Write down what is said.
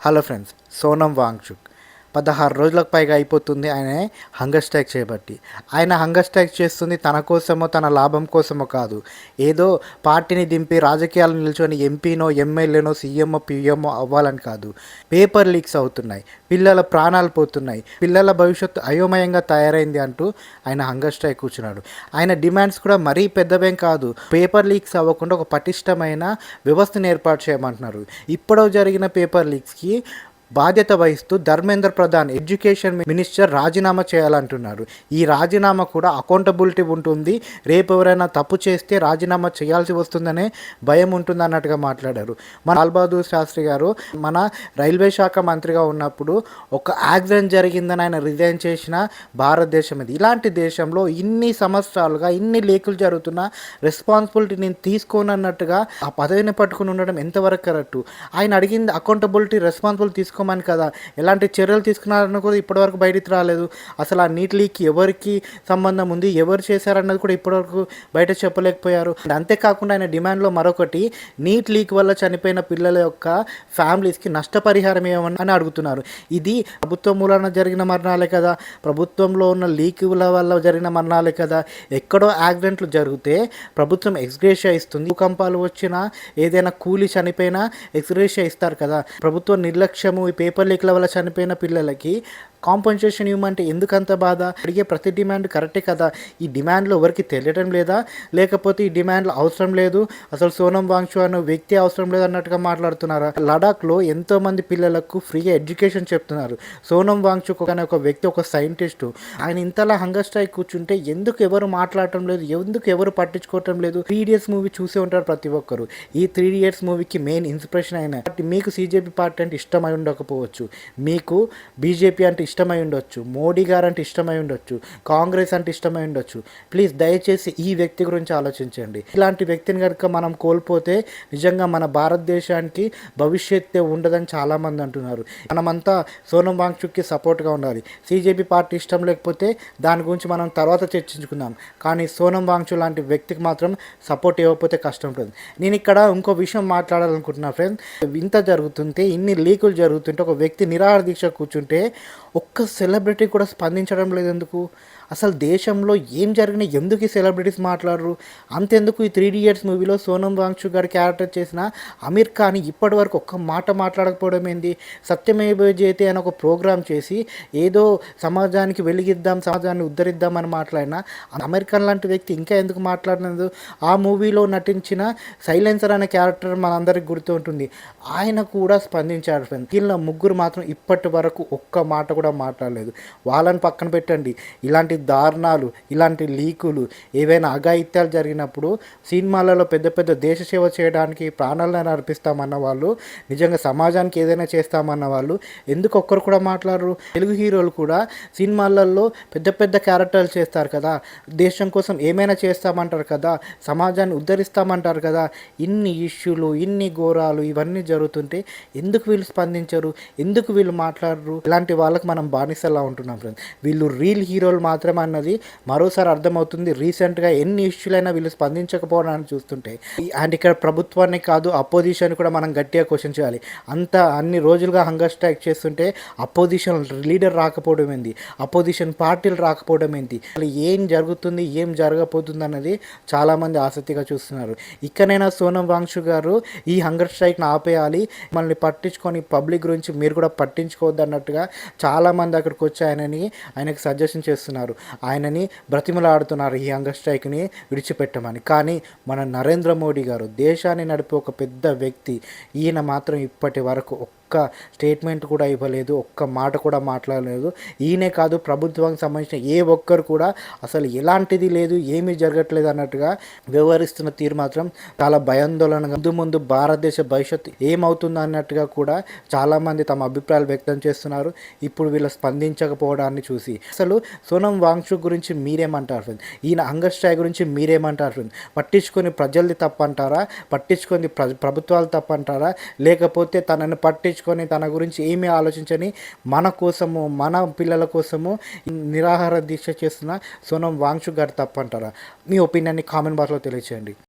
Hello friends, Sonam Wangchuk 16 రోజులకు పైగా అయిపోతుంది ఆయన హంగర్ స్ట్రైక్ చేయబట్టి. ఆయన హంగర్ స్ట్రైక్ చేస్తుంది తన కోసమో, తన లాభం కోసమో కాదు. ఏదో పార్టీని దింపి రాజకీయాలు నిల్చొని ఎంపీనో, ఎమ్మెల్యేనో, సీఎంఓ, పీఎంఓ అవ్వాలని కాదు. పేపర్ లీక్స్ అవుతున్నాయి, పిల్లల ప్రాణాలు పోతున్నాయి, పిల్లల భవిష్యత్తు అయోమయంగా తయారైంది అంటూ ఆయన హంగర్ స్ట్రైక్ కూర్చున్నాడు. ఆయన డిమాండ్స్ కూడా మరీ పెద్దవేం కాదు. పేపర్ లీక్స్ అవ్వకుండా ఒక పటిష్టమైన వ్యవస్థను ఏర్పాటు చేయమంటున్నారు. ఇప్పుడు జరిగిన పేపర్ లీక్స్కి బాధ్యత వహిస్తూ ధర్మేంద్ర ప్రధాన్ ఎడ్యుకేషన్ మినిస్టర్ రాజీనామా చేయాలంటున్నారు. ఈ రాజీనామా కూడా అకౌంటబిలిటీ ఉంటుంది. రేపు ఎవరైనా తప్పు చేస్తే రాజీనామా చేయాల్సి వస్తుందనే భయం ఉంటుంది అన్నట్టుగా మాట్లాడారు. మన లాల్ బహదూర్ శాస్త్రి గారు మన రైల్వే శాఖ మంత్రిగా ఉన్నప్పుడు ఒక యాక్సిడెంట్ జరిగిందని ఆయన రిజైన్ చేసిన భారతదేశం ఇది. ఇలాంటి దేశంలో ఇన్ని సంవత్సరాలుగా ఇన్ని లీకులు జరుగుతున్న రెస్పాన్సిబిలిటీ నేను తీసుకోనన్నట్టుగా ఆ పదవిని పట్టుకుని ఉండడం ఎంతవరకు కరెక్టు? ఆయన అడిగింది అకౌంటబిలిటీ, రెస్పాన్సిబిలిటీ తీసుకోమని కదా. ఎలాంటి చర్యలు తీసుకున్నారన్న కూడా ఇప్పటివరకు బయటికి రాలేదు. అసలు ఆ నీట్ లీక్కి ఎవరికి సంబంధం ఉంది, ఎవరు చేశారన్నది కూడా ఇప్పటివరకు బయట చెప్పలేకపోయారు. అంతేకాకుండా ఆయన డిమాండ్లో మరొకటి, నీట్ లీక్ వల్ల చనిపోయిన పిల్లల యొక్క ఫ్యామిలీస్కి నష్టపరిహారం ఏమని అడుగుతున్నారు. ఇది ప్రభుత్వం మూలన జరిగిన మరణాలే కదా, ప్రభుత్వంలో ఉన్న లీకుల వల్ల జరిగిన మరణాలే కదా. ఎక్కడో యాక్సిడెంట్లు జరిగితే ప్రభుత్వం ఎక్స్గ్రేషియా ఇస్తుంది. భూకంపాలు వచ్చినా, ఏదైనా కూలి చనిపోయినా ఎక్స్గ్రేషియా ఇస్తారు కదా. ప్రభుత్వ నిర్లక్ష్యము, ఈ పేపర్ లీక్ల వల్ల చనిపోయిన పిల్లలకి కాంపెన్సేషన్ ఇవ్వమంటే ఎందుకంత బాధ? అడిగే ప్రతి డిమాండ్ కరెక్టే కదా. ఈ డిమాండ్లో ఎవరికి తెలియడం లేదా, లేకపోతే ఈ డిమాండ్లు అవసరం లేదు, అసలు సోనం వాంగ్చుక్ అనే వ్యక్తి అవసరం లేదు అన్నట్టుగా మాట్లాడుతున్నారా? లడాఖ్లో ఎంతోమంది పిల్లలకు ఫ్రీగా ఎడ్యుకేషన్ చెప్తున్నారు. సోనం వాంగ్చుక్ అనే ఒక వ్యక్తి, ఒక సైంటిస్టు, ఆయన ఇంతలా హంగర్ స్ట్రైక్ కూర్చుంటే ఎందుకు ఎవరు మాట్లాడటం లేదు, ఎందుకు ఎవరు పట్టించుకోవటం లేదు? 3 Idiots మూవీ చూసే ఉంటారు ప్రతి ఒక్కరు. ఈ 3 Idiots మూవీకి మెయిన్ ఇన్స్పిరేషన్ అయిన మీకు CJP పార్టీ అంటే ఇష్టమై ఉండకపోవచ్చు, మీకు బీజేపీ అంటే ఇష్టమై ఉండొచ్చు, మోడీ గారు అంటే ఇష్టమై ఉండొచ్చు, కాంగ్రెస్ అంటే ఇష్టమై ఉండొచ్చు. ప్లీజ్ దయచేసి ఈ వ్యక్తి గురించి ఆలోచించండి. ఇలాంటి వ్యక్తిని కనుక మనం కోల్పోతే నిజంగా మన భారతదేశానికి భవిష్యత్తే ఉండదని చాలామంది అంటున్నారు. మనమంతా సోనం వాంగ్చుక్కి సపోర్ట్గా ఉండాలి. CJP పార్టీ ఇష్టం లేకపోతే దాని గురించి మనం తర్వాత చర్చించుకుందాం. కానీ సోనం వాంగ్చుక్ లాంటి వ్యక్తికి మాత్రం సపోర్ట్ ఇవ్వకపోతే కష్టం ఉంటుంది. నేను ఇక్కడ ఇంకో విషయం మాట్లాడాలనుకుంటున్నా ఫ్రెండ్స్. ఇంత జరుగుతుంటే, ఇన్ని లీకులు జరుగుతుంటే, ఒక వ్యక్తి నిరాహార దీక్ష కూర్చుంటే ఒక్క సెలబ్రిటీ కూడా స్పందించడం లేదు ఎందుకు? అసలు దేశంలో ఏం జరిగినా ఎందుకు ఈ సెలబ్రిటీస్ మాట్లాడరు? అంతెందుకు ఈ 3 Idiots మూవీలో సోనం వాంగ్చుక్ గారి క్యారెక్టర్ చేసిన అమీర్ ఖాన్ ఇప్పటి వరకు ఒక్క మాట మాట్లాడకపోవడం ఏంది? సత్యమేవ జయతే అని ఒక ప్రోగ్రామ్ చేసి ఏదో సమాజానికి వెలిగిద్దాం, సమాజాన్ని ఉద్ధరిద్దాం అని మాట్లాడినా అమీర్ ఖాన్ లాంటి వ్యక్తి ఇంకా ఎందుకు మాట్లాడినదు? ఆ మూవీలో నటించిన సైలెన్సర్ అనే క్యారెక్టర్ మనందరికి గుర్తు ఉంటుంది, ఆయన కూడా స్పందించారు ఫ్రెండ్స్. వీళ్ళ ముగ్గురు మాత్రం ఇప్పటి వరకు ఒక్క మాట కూడా మాట్లాడలేదు. వాళ్ళని పక్కన పెట్టండి, ఇలాంటి దారుణాలు, ఇలాంటి లీకులు, ఏవైనా అఘాయిత్యాలు జరిగినప్పుడు సినిమాలలో పెద్ద పెద్ద దేశ సేవ చేయడానికి ప్రాణాలను అర్పిస్తామన్న వాళ్ళు, నిజంగా సమాజానికి ఏదైనా చేస్తామన్న వాళ్ళు ఎందుకు ఒక్కరు కూడా మాట్లాడరు? తెలుగు హీరోలు కూడా సినిమాలలో పెద్ద పెద్ద క్యారెక్టర్లు చేస్తారు కదా, దేశం కోసం ఏమైనా చేస్తామంటారు కదా, సమాజాన్ని ఉద్ధరిస్తామంటారు కదా. ఇన్ని ఇష్యూలు, ఇన్ని ఘోరాలు ఇవన్నీ జరుగుతుంటే ఎందుకు వీళ్ళు స్పందించరు? ఎందుకు వీళ్ళు మాట్లాడరు? ఇలాంటి వాళ్ళకి మనం బానిసలా ఉంటున్నాం ఫ్రెండ్స్. వీళ్ళు రియల్ హీరోలు మాత్రమే అన్నది మరోసారి అర్థమవుతుంది. రీసెంట్గా ఎన్ని ఇష్యూలైనా వీళ్ళు స్పందించకపోవడాన్ని చూస్తుంటే. అండ్ ఇక్కడ ప్రభుత్వాన్ని కాదు, అపోజిషన్ కూడా మనం గట్టిగా క్వశ్చన్ చేయాలి. అన్ని రోజులుగా హంగర్ స్ట్రైక్ చేస్తుంటే అపోజిషన్ లీడర్ రాకపోవడం ఏంటి, అపోజిషన్ పార్టీలు రాకపోవడం ఏంటి, అసలు ఏం జరుగుతుంది, ఏం జరగబోతుంది అన్నది చాలామంది ఆసక్తిగా చూస్తున్నారు. ఇక్కడైనా సోనం వాంగ్చుక్ గారు ఈ హంగర్ స్ట్రైక్ను ఆపేయాలి, మనల్ని పట్టించుకొని పబ్లిక్ గురించి మీరు కూడా పట్టించుకోవద్దు అన్నట్టుగా చాలామంది అక్కడికి వచ్చి ఆయనకి సజెషన్ చేస్తున్నారు, ఆయనని బ్రతిమలాడుతున్నారు ఈ హంగర్ స్ట్రైక్ని విడిచిపెట్టమని. కానీ మన నరేంద్ర మోడీ గారు, దేశాన్ని నడిపే ఒక పెద్ద వ్యక్తి, ఈయన మాత్రం ఇప్పటి వరకు ఒక్క స్టేట్మెంట్ కూడా ఇవ్వలేదు, ఒక్క మాట కూడా మాట్లాడలేదు. ఈయనే కాదు, ప్రభుత్వానికి సంబంధించిన ఏ ఒక్కరు కూడా అసలు ఎలాంటిది లేదు, ఏమీ జరగట్లేదు అన్నట్టుగా వ్యవహరిస్తున్న తీరు మాత్రం చాలా భయాందోళనగా, ముందు భారతదేశ భవిష్యత్తు ఏమవుతుందో అన్నట్టుగా కూడా చాలామంది తమ అభిప్రాయాలు వ్యక్తం చేస్తున్నారు. ఇప్పుడు వీళ్ళు స్పందించకపోవడాన్ని చూసి అసలు సోనం వాంగ్చుక్ గురించి మీరేమంటారు ఫ్రెండ్స్? ఈయన హంగర్ స్ట్రైక్ గురించి మీరేమంటారు ఫ్రెండ్స్? పట్టించుకొని ప్రజల్ది తప్పంటారా, పట్టించుకొని ప్రభుత్వాలు తప్పంటారా, లేకపోతే తనని పట్టించుకొని తన గురించి ఏమీ ఆలోచించని మన కోసము, మన పిల్లల కోసము నిరాహార దీక్ష చేస్తున్న సోనం వాంగ్చుక్ గారు తప్పంటారా? మీ ఒపీనియన్ని కామెంట్ బాక్స్లో తెలియచేయండి.